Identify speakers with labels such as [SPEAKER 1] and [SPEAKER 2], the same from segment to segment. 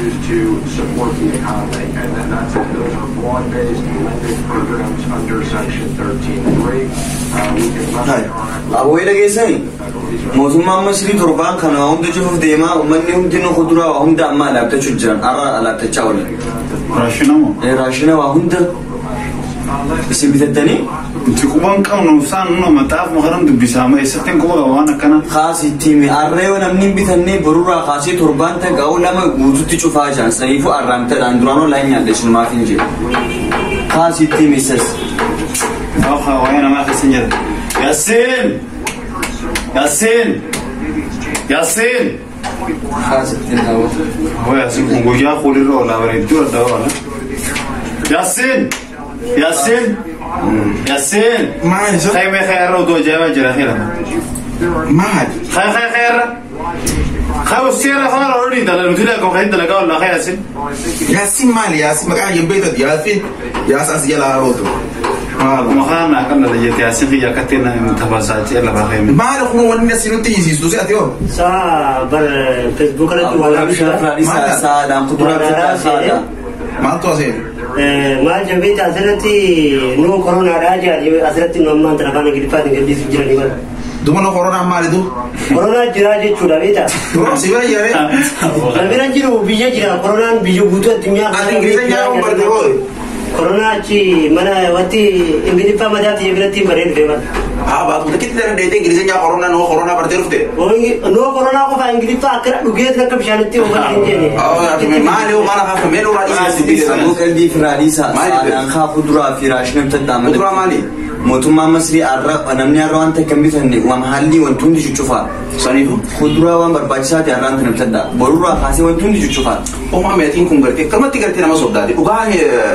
[SPEAKER 1] used to support the economy, and then those are broad-based lending programs under Section 13.3. We can leverage our equity.
[SPEAKER 2] موسم مصري تربان كانوا هم تشوف ديما ومنهم دينو خضرة وهم دا ما لا بتشجرن أرا لا بتشاول راشنا وهم دا بس بتدني
[SPEAKER 3] تكون كم نوصان إنه متعرف مهرم دبيسامة يستن كوبا وانا كنا
[SPEAKER 2] خاص التيمي أرى ونمني بتني برورا خاصي تربان تقاول لما وجود تشوف عشان سيفو أرام تلاندرانو لاين يادش ما فينجي خاص التيمي سس
[SPEAKER 3] أخا وين ما في سنجر ياسين ياسين ياسين
[SPEAKER 2] خاص التيمي
[SPEAKER 3] هو ياسين كونجوجا خولي رو لا بريدو ولا ولا ياسين ياسين ياسين
[SPEAKER 4] ما يصير
[SPEAKER 3] خيمة خير رو دو جاوا جرا خير
[SPEAKER 4] ما هاد
[SPEAKER 3] خير خاو السيرة خلاص أوريدي ده لو تلاقي كم خير تلاقي ولا خير ياسين
[SPEAKER 4] ياسين مالي ياسين ما كان يبيت ياسين ياسين يلا روتو
[SPEAKER 3] ما خلنا كنا لجيت ياسين في جاكتنا متفاصيل يلا بخير
[SPEAKER 4] ما له هو الناس ينتهي يسوس أتيو
[SPEAKER 5] سا بر فيسبوك لا
[SPEAKER 2] ولا مش فرادي سا دام قدرات سا
[SPEAKER 4] ما توازين
[SPEAKER 5] ما جنبي تأثيرتي نو كورونا راجع أثيرتي نوما ترى كده نقدر سجل نقدر
[SPEAKER 4] دوما كورونا مالي دو
[SPEAKER 5] كورونا جراجي شو دابيتا
[SPEAKER 4] سيبا ياري
[SPEAKER 5] نبينا جرو بيجا جرا كورونا بيجو بوتو الدنيا
[SPEAKER 4] إنجليزي جاهم بردوي
[SPEAKER 5] كورونا شيء منا واتي إنجليزي فما جاتي يبرتي مريض فيما
[SPEAKER 4] بعض متأكد إن ده إنجليزي جا كورونا نو كورونا برديرو ده
[SPEAKER 5] نو كورونا كوفا إنجليزي فاكر لقيت لك بشانتي وما إنجليزي
[SPEAKER 4] ما له ما له خاف ميلو رئيس
[SPEAKER 2] مو كلدي فرادي سا أنا خاف قدرة فراش نمتد دام
[SPEAKER 4] قدرة مالي
[SPEAKER 2] موتوما مصري أرى أنا مني أروى أنت كم بيتهني ومحلي وانتون دي تشوفها
[SPEAKER 4] صنيفو
[SPEAKER 2] خضرة ومربجات أرى أنت نمتد برورا خاصي وانتون دي تشوفها
[SPEAKER 4] وما ميتين كم قرتي كم تقرتي نما صدادي وقاه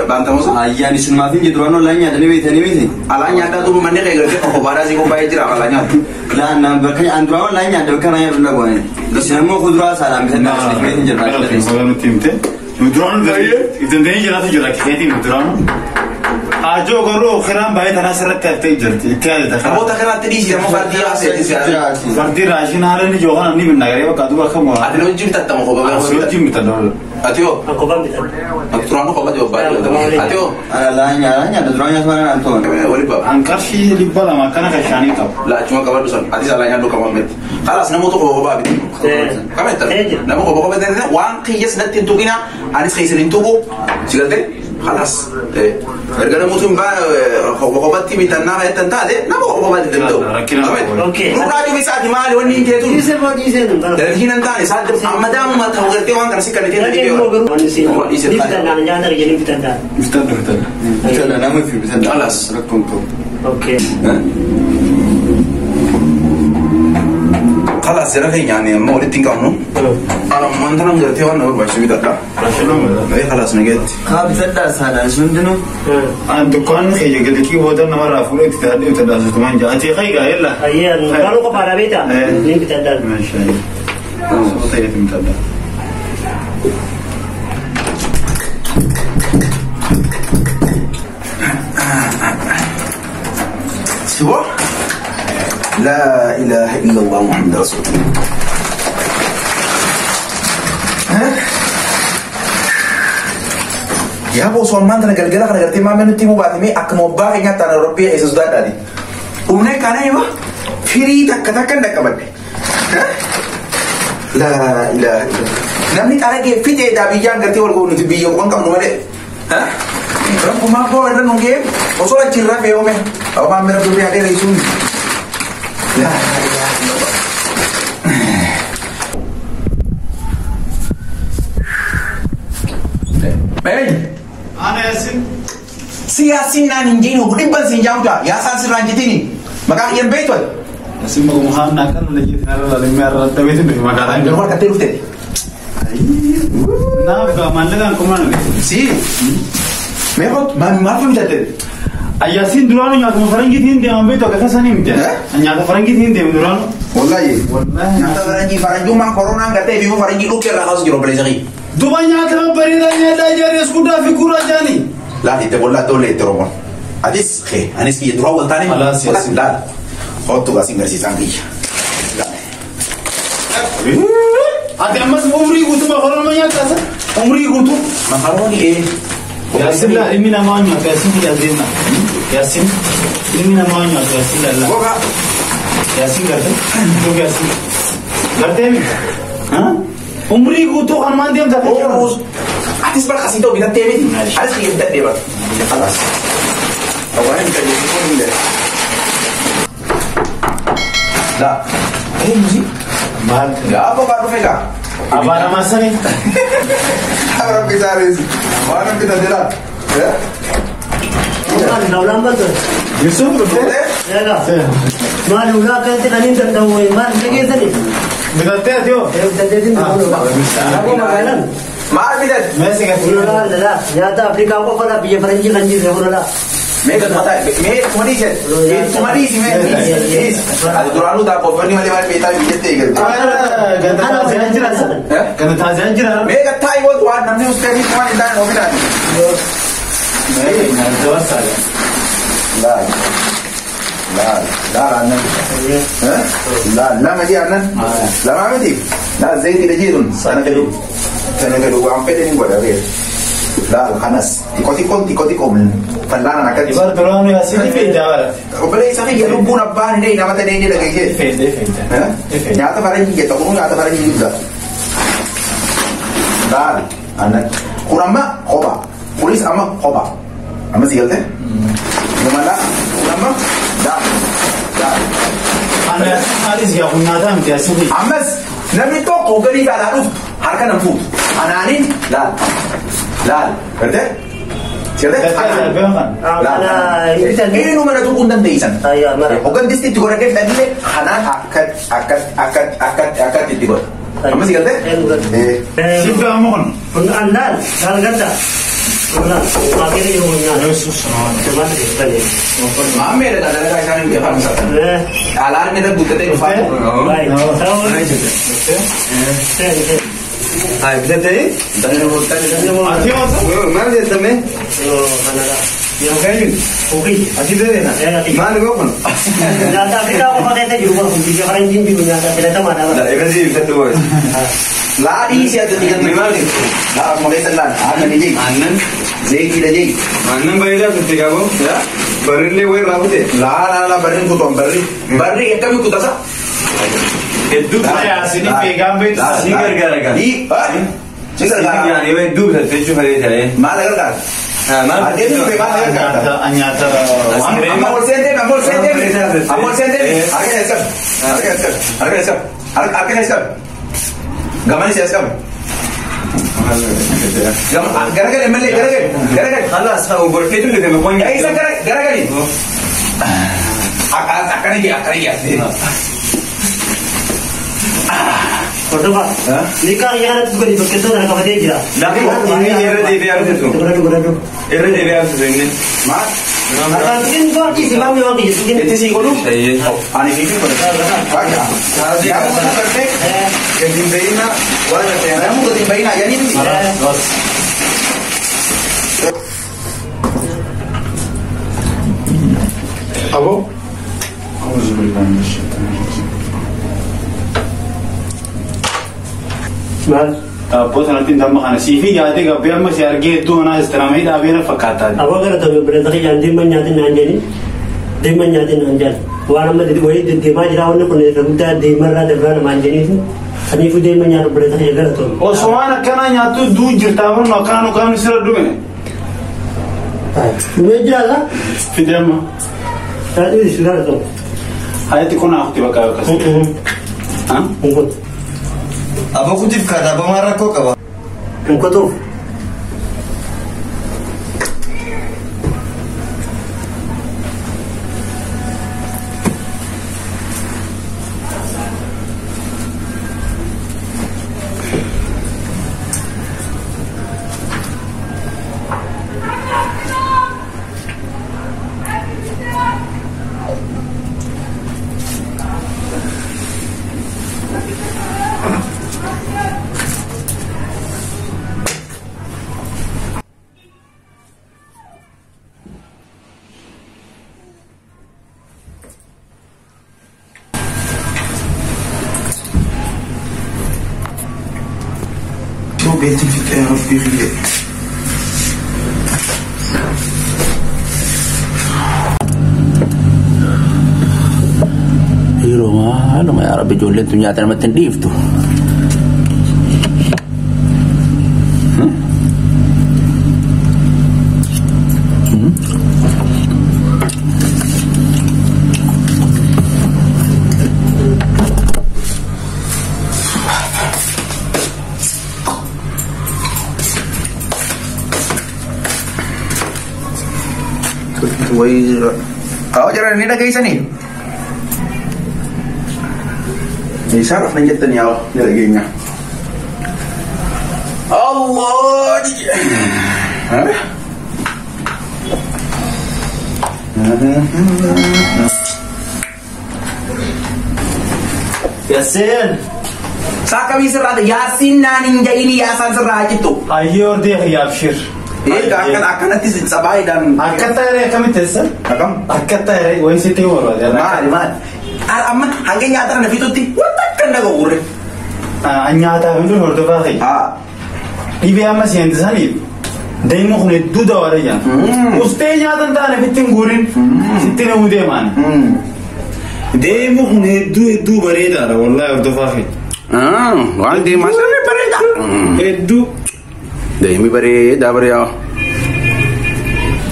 [SPEAKER 4] بانتا موسى
[SPEAKER 2] يعني شنو ما في جدرانو لا يعني بيتهني بيتهني
[SPEAKER 4] على نياتا تو من نيجي قرتي خبارة زي كم بايجرا على نياتا
[SPEAKER 2] لا أنا بكري أندرانو لا يعني بكري أنا يرنا قوانين بس هم خضرة سلام بيتهني بيتهني جربان
[SPEAKER 3] مدرون ذي إذا ذي جرات جرات كذي مدرون آجو كرو خيران باي تناسرت كرتي جرتي كذا تخيل
[SPEAKER 4] أبو تخيل تريش يا مفردي راسي
[SPEAKER 3] فردي راشين هذا اللي جوهان أني من نجاري وكادو أخم
[SPEAKER 4] هذا لو جيم تتم خبا
[SPEAKER 3] لو جيم تدور
[SPEAKER 4] أتيو
[SPEAKER 5] أكوبام بيتر
[SPEAKER 4] أكترانو خبا جو باي أتيو
[SPEAKER 2] أنا لا يعني درانيا سوانا أنتون
[SPEAKER 4] ولي بابا
[SPEAKER 3] أنكرشي لبلا ما كان كشاني كاب
[SPEAKER 4] لا cuma kabar besar hati salah nyanduk kamu met kalas nemu tuh khobah bitin kamu ter nemu khobah bitin itu wan kiyas nanti tukina anis kaisin tubuh silalte kalas harga nemu tuh mbak khobah bitin tanah itu tentang deh nemu khobah bitin itu
[SPEAKER 5] oke
[SPEAKER 4] lu raju bisa di mana wani itu
[SPEAKER 5] disen
[SPEAKER 4] dari sini nanti saat amadam mata ngerti wan kan sih kan itu
[SPEAKER 5] disen kita nanya nyata jadi kita
[SPEAKER 2] مثلا أنا ما في مثلا
[SPEAKER 4] خلاص
[SPEAKER 2] ركنكم
[SPEAKER 5] oke
[SPEAKER 4] خلاص سرقين يعني ما ولد تنكمل أنا ما أنت نقدر تيوان نقول باش بيدا لا إيه خلاص نجد
[SPEAKER 2] خاب زدا سالا شندنو
[SPEAKER 3] أنت كون خيجي قد كي هو ده نمر أفوري تتعدي وتدرس تمان جاتي خيجا يلا
[SPEAKER 5] أيه كانوا كبار بيتا نين بتدل
[SPEAKER 3] ما شاء الله صوتي يتمتدل
[SPEAKER 4] سوا لا إله إلا الله محمد رسول الله يا أبو سلمان تنا قال قال قرتي ما منو تيمو بعدين أكمل باقي نتا نربيه إيش زاد هذه ومنه كان أيوة فري تكتكن دكبر لا إله إلا نمني تارا كي في تي دابيجان قرتي والقو نتبيه وان كم نمره ها رب ما هو هذا نونجيم وصل الجيران في يومه أو ما مرة دوبي هذه رئيسون لا بين
[SPEAKER 3] أنا ياسين
[SPEAKER 4] سياسين نانجينو بدي سنجاو جا يا سانس رانجتيني مكان ينبيت ولا
[SPEAKER 3] ياسين ما هو مهان ناكل ولا جيت نرى لما رد بيت في مكان
[SPEAKER 4] جنوار كتير وفتي
[SPEAKER 3] نافع ما لنا كمان
[SPEAKER 4] سي ما في مجدد
[SPEAKER 3] ياسين دلوقتي نياتو فرنجي تين دي أمبي تو كذا سنين متى نياتو فرنجي تين دي دلوقتي
[SPEAKER 4] والله نياتو فرنجي ما كورونا كتير بيمو فرنجي لو كير راس جرو بليزاقي
[SPEAKER 3] دوبا نياتو بريدا نيادا جاري سكودا في كورا جاني
[SPEAKER 4] لا إنت بقول لا تولي تروما أديس خي أنا سكي يدرو أول تاني لا خدتو بس إنجليزي سانجي
[SPEAKER 3] أدي أمس موري وتما خلنا ما ينتهي
[SPEAKER 4] umri guutuu makaroonii
[SPEAKER 3] Yasin lah ini namanya Yasin tidak zina. Yasin ini namanya Yasin lah.
[SPEAKER 4] Boga
[SPEAKER 3] Yasin kata, tu Yasin. Kata ni, ha? Umri ku tu kan mandi am tak.
[SPEAKER 4] oh atis berkasih tau kita temi atis kita temi alas kawan kita jadi pun dia dah musik
[SPEAKER 3] Mahal.
[SPEAKER 4] nggak apa baru mereka
[SPEAKER 3] Apa nama masa ni?
[SPEAKER 4] orang kita ris orang kita jalan ya
[SPEAKER 5] Dah lambat tu.
[SPEAKER 3] Yusuf betul?
[SPEAKER 5] Ya lah. Mana ulah kan kita ni tak tahu mana lagi tadi.
[SPEAKER 3] Betul dia.
[SPEAKER 5] Kita jadi tahu. Aku makanan.
[SPEAKER 4] maaf kita
[SPEAKER 3] Messi kat sini.
[SPEAKER 5] Ulah dah. Ya tak Afrika apa pada biar Perancis kanji saya ulah.
[SPEAKER 4] mereka mata mereka kemari sih kemari sih mereka ada turun lu tak kau ni macam mana kita bijet gitu
[SPEAKER 3] Ganta tahu anjir asa. Ganta tahu anjir asa.
[SPEAKER 4] mereka Thai buat tuan namanya ustaz ni cuma indah nominal
[SPEAKER 3] Mereka nak jawab saya.
[SPEAKER 4] لا عنن ها لا ما دي عنن لا ما دي لا زي دي جيرون انا كده وعم بدي نقول عليه لا الخنس تيكوتيكوم فلانا انا كده
[SPEAKER 3] Ibar terlalu Yasin ni beda lah.
[SPEAKER 4] وبلا يسمي يلبون ابان دي نما تدي دي لغايه
[SPEAKER 3] Beda.
[SPEAKER 4] ها يا تبارين جه تقولون يا تبارين جه لا انا كرما خبا بوليس اما خبا اما سيلته ومالا كرما لا
[SPEAKER 3] Anda alis ya kunada mti Yasin ni.
[SPEAKER 4] ammas namni tokko gadi gaadhaa dhufu harka nan fuutu anaanin laal garte sirte ini nu mana tuquu hin dandeeysan hoggantisti itti godhagee fidhadhille kanaan akkat itti godha amma si galte
[SPEAKER 3] Siapa mohon?
[SPEAKER 5] Andal, dal ganda. Ulah, makanya yang punya.
[SPEAKER 3] Yesus.
[SPEAKER 5] Cuma sekali.
[SPEAKER 4] maame ada kadang-kadang isaan yang biasa misalnya alarm itu buka teh
[SPEAKER 5] Baik. Tahu.
[SPEAKER 2] Hai, bisa tadi?
[SPEAKER 3] Ati masa?
[SPEAKER 2] Mana dia teme?
[SPEAKER 5] Yang kayu. Okey.
[SPEAKER 2] Ati tadi na? Mana kau pun?
[SPEAKER 5] Jangan tak kita apa kata itu juga pun tiga orang jin juga jangan tidak tahu mana.
[SPEAKER 2] Dah, ini sih bisa tu.
[SPEAKER 4] lari siya tiga
[SPEAKER 2] Memang ni.
[SPEAKER 4] mulai telan anan ini
[SPEAKER 2] Anan,
[SPEAKER 4] zai tidak jadi
[SPEAKER 2] anan bayar tu tiga kau. Ya, barin le way rahu deh.
[SPEAKER 4] la barin ku tom barri kami ku tasa
[SPEAKER 2] Itu
[SPEAKER 3] Saya Yasin ni pegang bet.
[SPEAKER 2] Singar gara-gara.
[SPEAKER 4] di
[SPEAKER 2] Singar gara-gara. Ini way dua satu cuci hari saya.
[SPEAKER 4] mana kan
[SPEAKER 2] Mana?
[SPEAKER 4] ada tu memang kan
[SPEAKER 3] Anyata.
[SPEAKER 4] amol sente harga esam gamani sih esam gara-gara MLA gara-gara
[SPEAKER 2] Halas, kau berkeju dengan mempunyai.
[SPEAKER 4] ya isa gara-gara ini akan dia
[SPEAKER 5] Betul pak. Nikah yang ada juga di begitu dan kau dia.
[SPEAKER 2] Tapi ini era de biar tu.
[SPEAKER 5] Beradu.
[SPEAKER 2] Era de biar tu ini.
[SPEAKER 4] mas
[SPEAKER 5] Akan mungkin kau di sini memang di sini.
[SPEAKER 4] itu sih kono
[SPEAKER 2] Saya.
[SPEAKER 4] ani ini banyak ya kamu perfect
[SPEAKER 2] Yang dimbaina, wala saya.
[SPEAKER 4] kamu ketimbain aja nih
[SPEAKER 3] Apa? Auzubillahi
[SPEAKER 5] Mas,
[SPEAKER 3] Tapos natin tama ka na. Sifi, gati ka, biya mo si Arge, ito na, istramay na, biya na fakata.
[SPEAKER 5] apa kata tu berita yang di mana di nanjani, di mana di nanjan. Warna mana di wajib di mana jauh ni pun ada di mana ada mana manjani tu. Ani pun di mana berita yang kata tu.
[SPEAKER 3] O sumana kana nyatu du jirtaban no kanu sira dume.
[SPEAKER 5] Meja lah.
[SPEAKER 3] Fidema.
[SPEAKER 5] Tadi di sudah tu.
[SPEAKER 3] Hayati kuna akti baka kasi. Ha?
[SPEAKER 5] Ungkut,
[SPEAKER 2] Apa kutip kata apa marah kau kawan?
[SPEAKER 5] ungkut tu.
[SPEAKER 4] بيتي في ربي خير هيرو ما يا رب جول انتم نياتنا ما تنديفتو Kau jalan ni dah guys ni. Ni saraf na jatan yaw nilagay niya. Allah.
[SPEAKER 3] Yasin.
[SPEAKER 4] Sa kami serada Yasin na ninja ini Yasan serada itu.
[SPEAKER 3] Ayo dia Yabshir.
[SPEAKER 4] akan nanti sabay dan
[SPEAKER 3] akan tayo kami tesa akan tayo why city wala
[SPEAKER 4] mal aman hanggang nyata na fituti watak kan na gore
[SPEAKER 3] anyata hundu hordo ba kai ibe amma siyan sani dai mo khune duda wala ya uste nyata ta na fitin gurin sitina ude man dai mo khune du bare da wallahi hordo ba kai
[SPEAKER 4] wan di masane bare da
[SPEAKER 3] du
[SPEAKER 4] dai mi bare da bare ya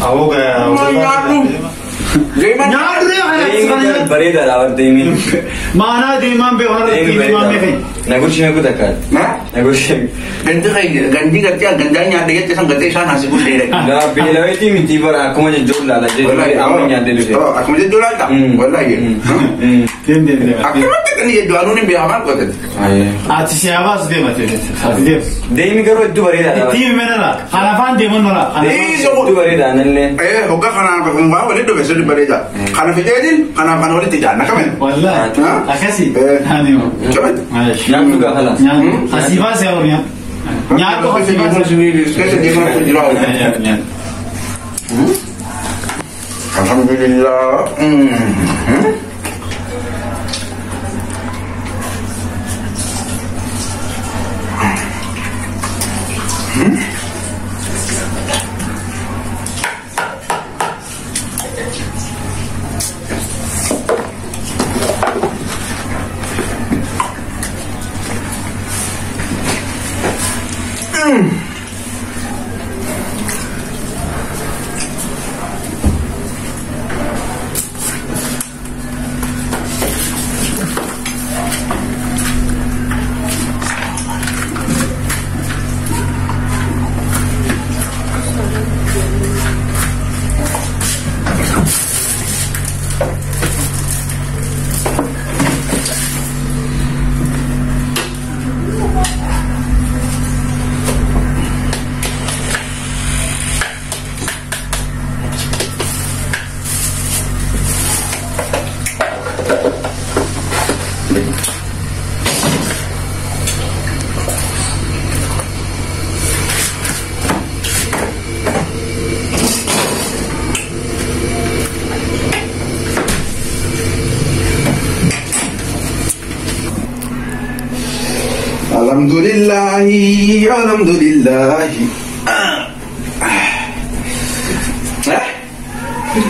[SPEAKER 3] awo ga
[SPEAKER 2] Gimana? Berita lah bertemu.
[SPEAKER 3] Mana demam benar demam ni?
[SPEAKER 2] Negosi aku tak kan? Negosi.
[SPEAKER 4] Ganti kerja gandanya ada yang terang ganti sana sih boleh.
[SPEAKER 2] Dah bila itu mesti ber aku macam jual lah. Jadi aku yang ada tu.
[SPEAKER 4] Aku macam jual tak? Wallahi. Aku macam kan dia jual ni biar apa kau tu?
[SPEAKER 3] Siapa sih dia?
[SPEAKER 2] Demi karo itu berita.
[SPEAKER 3] Tim mana lah? Hanafan demon lah.
[SPEAKER 2] Itu berita nanti.
[SPEAKER 4] Hoga kana bawa ni tu besar berita. Kana fitedin, kana wali tidak. Nak kan?
[SPEAKER 3] Wallahi. Akasi. Hani mo.
[SPEAKER 4] Coba.
[SPEAKER 2] Yang juga halas.
[SPEAKER 3] Hasiba saya orangnya. Nyatu hasiba
[SPEAKER 4] sendiri. Sekarang dia mana jual? Alhamdulillah. Alhamdulillah.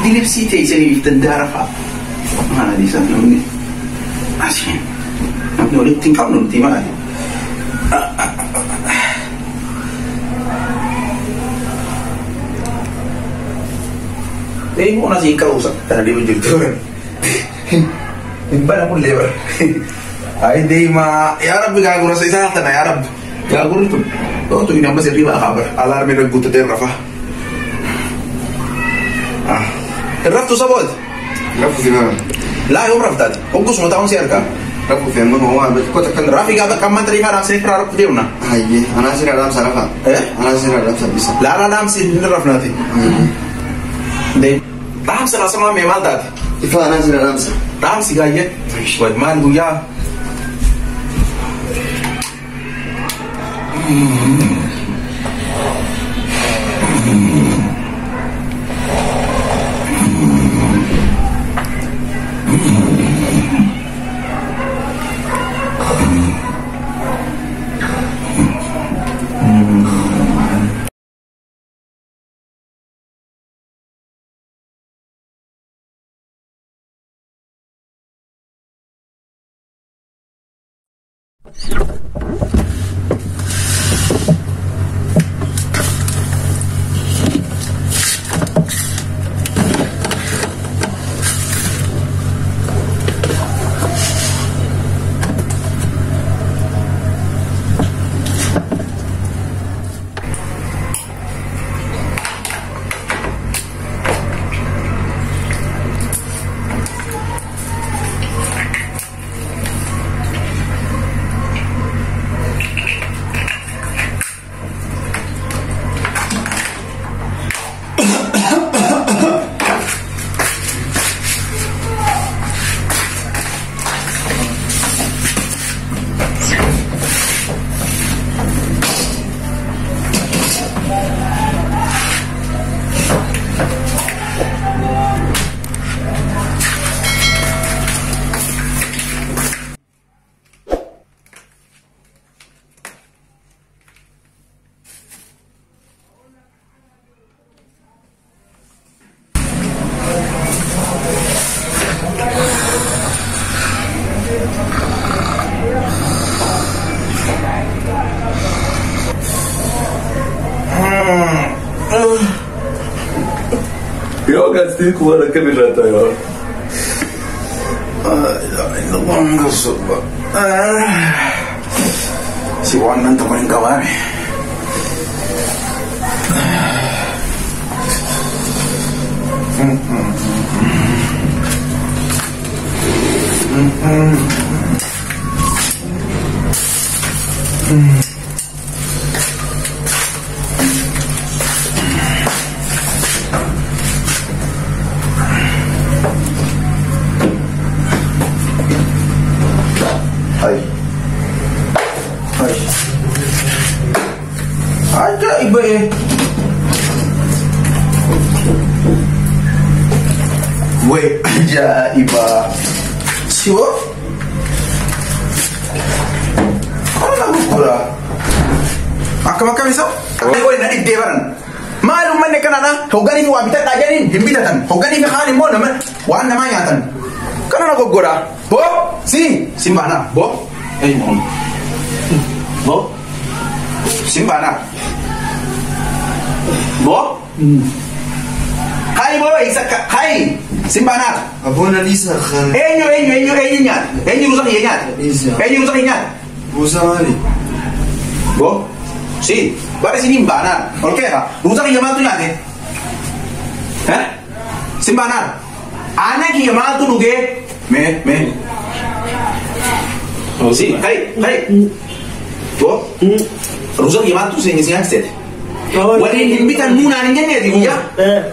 [SPEAKER 4] Dilip si tay sini tendara fa. Mana di sana ni? Asyik. Nak nulis tingkap nulis di mana? Mau nasi kau usah tadi menjadi tu. Ibadah pun lebar. Ay di ma ya Rabbi gagawin sa isa na ya Rabbi gagawin ito ito yung naman si Riba kabar alarme nagbuto tayo Rafa Raf to sabod
[SPEAKER 3] Rafu sila
[SPEAKER 4] lahi yung Raf tadi kung gusto mo taong siya ka
[SPEAKER 3] Rafu fiyan mo nga ko takan
[SPEAKER 4] Rafi gabat kaman tari ka naksin para Raf tayo na
[SPEAKER 3] ay ana sila alam sa Rafa ana sila alam sa bisa
[SPEAKER 4] lara alam si Raf natin de taham sa kasama may mal dati
[SPEAKER 3] ifa ana sila alam sa
[SPEAKER 4] taham si gayet wad man guya
[SPEAKER 2] Yo gasté como la que me rata yo.
[SPEAKER 4] No vamos a sopa. Si voy a andar con el caballo. Ajaib eh. Weh, ajaib. Siapa? Kalau nak pula. Makan bisa? Aku ini naik dewan. Malum mana kerana hogani ni wabita tajarin himbitatan. Hogani ni khali mo nama wan nama nyatan. Kerana aku gora. Bo, simbana. Bo, mon. Bo, simbana. Bo, hai bo, hai simbana.
[SPEAKER 2] Abona Lisa khan.
[SPEAKER 4] Enyo nyat. Enyo rusak nyat. Enyo rusak nyat.
[SPEAKER 2] Usali.
[SPEAKER 4] Bo, guarda simbana. Oke lah. Rusak nyat tu nyat. Simbana. Anak nyat tu nuge. Me. Oh hai. Bo, rusak nyat tu senyap set. Wali himbitan muna ninjanya di dia.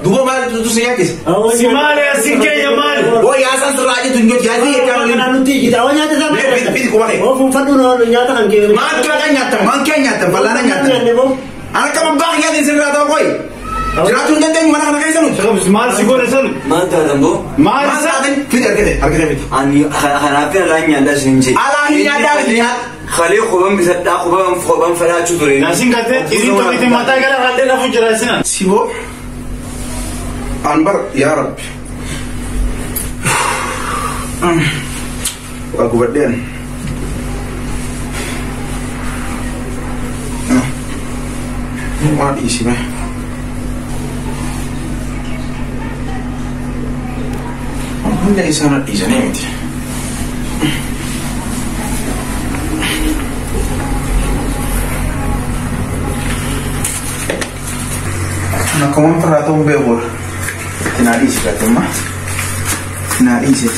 [SPEAKER 4] Dua mal tu senyakis.
[SPEAKER 3] Si male asinke yamal.
[SPEAKER 4] Oh ya san seraja tunjuk jadi kalau
[SPEAKER 5] nanti kita awalnya tu sama.
[SPEAKER 4] Pilih kumahe.
[SPEAKER 5] Oh fadu no nyata kan ke.
[SPEAKER 4] Mangke nyata, balana nyata. Anak kamu bang ya di sini ada koi. Jeratun dan mana nak kaisanu.
[SPEAKER 3] Mal sigore san.
[SPEAKER 2] Mata dambo.
[SPEAKER 3] Mal san.
[SPEAKER 4] Kita harga.
[SPEAKER 2] Ani khanafi alanya da sinji.
[SPEAKER 4] Alahi ada lihat.
[SPEAKER 2] خليه خبان بيصدق خبان فلا تشوفه
[SPEAKER 3] ناسين كده إذا أنت بيت ماتا كلا عندنا فجر أسنا
[SPEAKER 4] سيبو أنبر يا رب aku berdian mati sih mah dari sana di sana itu na como para um bebor nariz para tomar nariz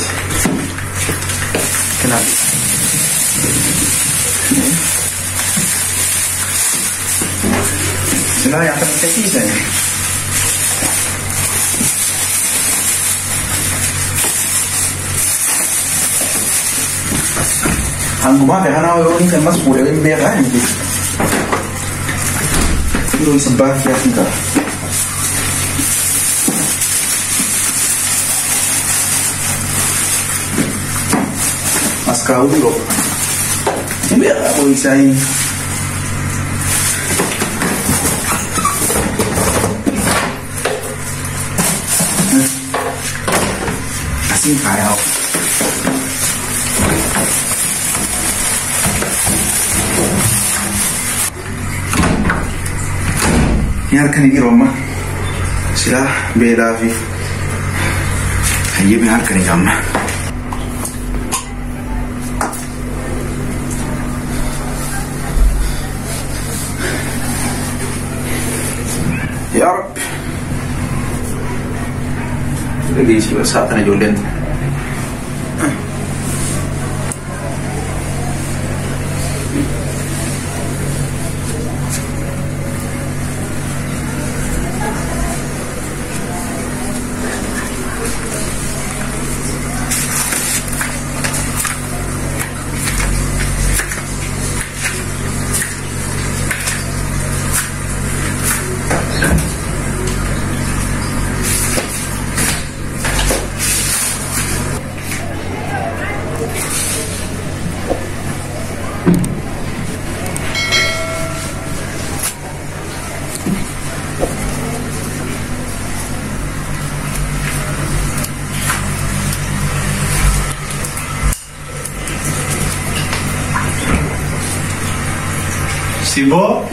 [SPEAKER 4] kenapa senang yang akan kita kisah Angguma kaya na ako yung mas pura yung beka hindi yung sa backyard ka mas kau dulu ini aku isain kasih kaya biarkan ini Roma sila beda fi ayo biarkan ini Roma ya Rab lagi sih saat na Jordan
[SPEAKER 3] Sibo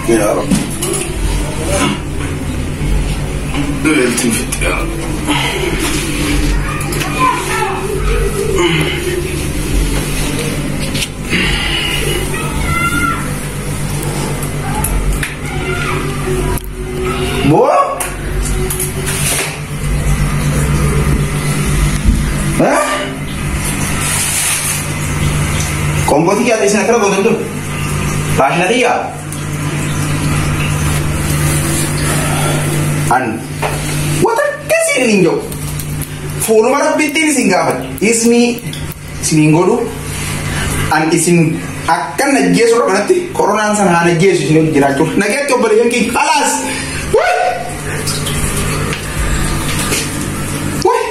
[SPEAKER 4] يا رب التفت يا رب بو ها كومبوتي क्या देश नखरा बोल दो भाषण दिया an wata kasi ninyo fulu mara bitin singaban ismi siningodu an isin akan najesu berarti corona san ha najesu sini jiratur naget ko bali yanki alas woi woi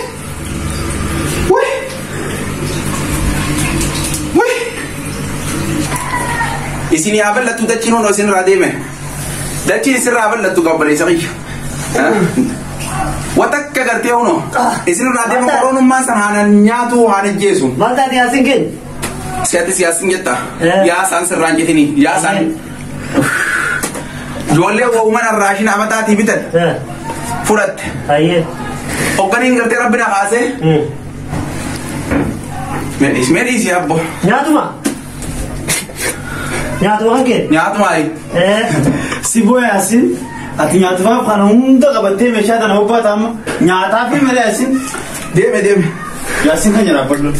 [SPEAKER 4] woi woi isini abel la tu dachino no sin rademe dachi sirra abel la tu kabale sagi watakka gartee uno isin rademe corona man san ha nyatu ha najesu
[SPEAKER 5] mata dia singin
[SPEAKER 4] siyasin jetta ya san sirranjitini ya san jolle wo umana rashin amata tibitan furat
[SPEAKER 5] aye
[SPEAKER 4] oganin garte rabbina khase medis ya abbo
[SPEAKER 5] nyatuma ke
[SPEAKER 4] nyatuma ai
[SPEAKER 3] sibo yasin ati nyatuma kana hunda qabate meshada na upatam nyata fi mere yasin
[SPEAKER 4] deme
[SPEAKER 3] yasin kan jara padlo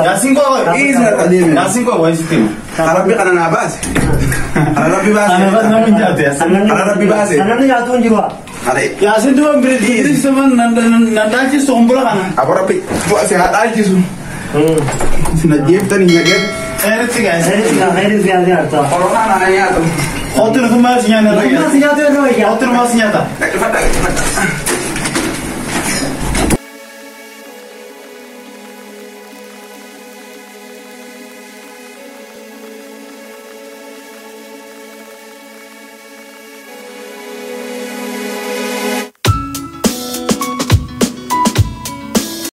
[SPEAKER 3] yasin ko yasin ko wai sitim
[SPEAKER 4] rabbi kana na bas rabbi bas
[SPEAKER 3] ana bas na mun jate
[SPEAKER 4] rabbi bas
[SPEAKER 5] ana ni jatun jirwa
[SPEAKER 4] ale
[SPEAKER 3] yasin tu ambil di zaman nandaji sombra kana
[SPEAKER 4] apa rabbi tu se hada jisu sina jeb tani nyaget
[SPEAKER 5] Akhirnya siapa?
[SPEAKER 4] corona na ya to
[SPEAKER 3] hotel tu mas nyana
[SPEAKER 5] Masih nyata no ya.
[SPEAKER 3] hotel mas nyata
[SPEAKER 4] Cepat.